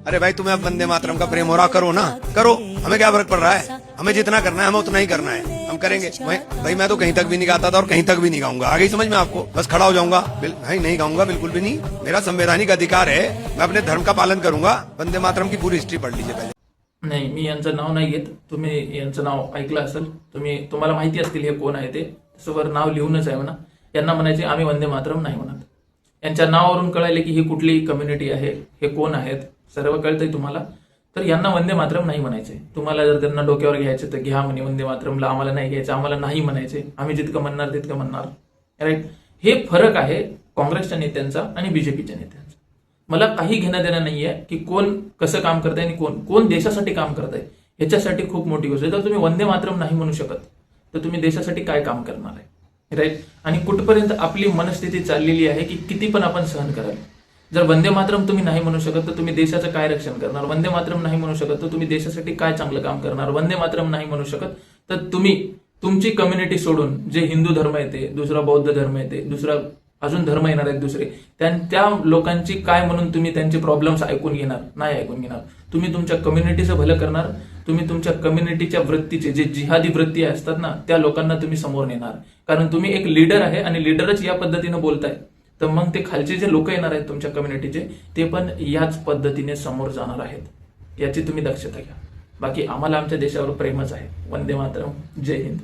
अरे भाई तुम्हें अब वंदे मातरम का प्रेम हो रहा, करो ना, करो, हमें क्या फर्क पड़ रहा है, हमें जितना करना है हमें उतना ही करना है, हम करेंगे। भाई मैं तो कहीं तक भी नहीं गाता था और कहीं तक भी नहीं गाऊंगा, आगे ही समझ में आपको, बस खड़ा हो जाऊंगा, नहीं गाऊंगा बिल्कुल भी नहीं, मेरा संवैधानिक अधिकार है, मैं अपने धर्म का पालन करूंगा। वंदे मातरम की पूरी हिस्ट्री पढ़ लीजिए पहले। नाही, मी यांचं नाव नाही घेत, तुम्ही यांचं नाव ऐकलं असेल, तुम्हाला माहिती असतील हे कोण आहे ते, तसं नाव लिहूनच आहे म्हणा. यांना म्हणायचे आम्ही वंदे मातरम नाही म्हणत. यांच्या नावावरून कळाले की ही कुठली कम्युनिटी आहे, हे कोण आहेत, सर्व कळतंय तुम्हाला. तर यांना वंदे मातरम नाही म्हणायचे. तुम्हाला जर त्यांना डोक्यावर घ्यायचे तर घ्या म्हणे वंदे मातरमला, आम्हाला नाही घ्यायचं, आम्हाला नाही म्हणायचे, आम्ही जितकं म्हणणार तितकं म्हणणार. राईट, हे फरक आहे काँग्रेसच्या नेत्यांचा आणि बीजेपीच्या नेत्यांचा. मला काही घेणं देणं नाहीये की कोण कसं काम करताय आणि कोण देशासाठी काम करताय, ह्याच्यासाठी खूप मोठी गोष्ट आहे. जर तुम्ही वंदे मातरम नाही म्हणू शकत तर तुम्ही देशासाठी काय काम करणार आहे. राईट, आणि कुठपर्यंत आपली मनस्थिती चाललेली आहे की किती पण आपण सहन कराल. जर वंदे मातरम तुम्ही नाही म्हणू शकत तर तुम्ही देशाचं काय रक्षण करणार. वंदे मातरम नाही म्हणू शकत तर तुम्ही देशासाठी काय चांगलं काम करणार. वंदे मातरम नाही म्हणू शकत तर तुम्ही तुमची कम्युनिटी सोडून जे हिंदू धर्म येते, दुसरा बौद्ध धर्म येते, दुसरा अजून धर्म येणार आहेत दुसरे, त्या लोकांची काय म्हणून तुम्ही त्यांचे प्रॉब्लेम्स ऐकून घेणार. नाही ऐकून घेणार. तुम्ही तुमच्या कम्युनिटीचं भलं करणार. तुम्ही तुमच्या कम्युनिटीच्या वृत्तीचे जे जिहादी वृत्ती असतात ना, त्या लोकांना तुम्ही समोर नेणार. कारण तुम्ही एक लीडर आहे आणि लीडरच या पद्धतीनं बोलताय, तर मग ते खालचे जे लोक येणार आहेत तुमच्या कम्युनिटीचे, ते पण याच पद्धतीने समोर जाणार आहेत. याची तुम्ही दक्षता घ्या. बाकी आम्हाला आमच्या देशावर प्रेमच आहे. वंदे मातरम. जय हिंद.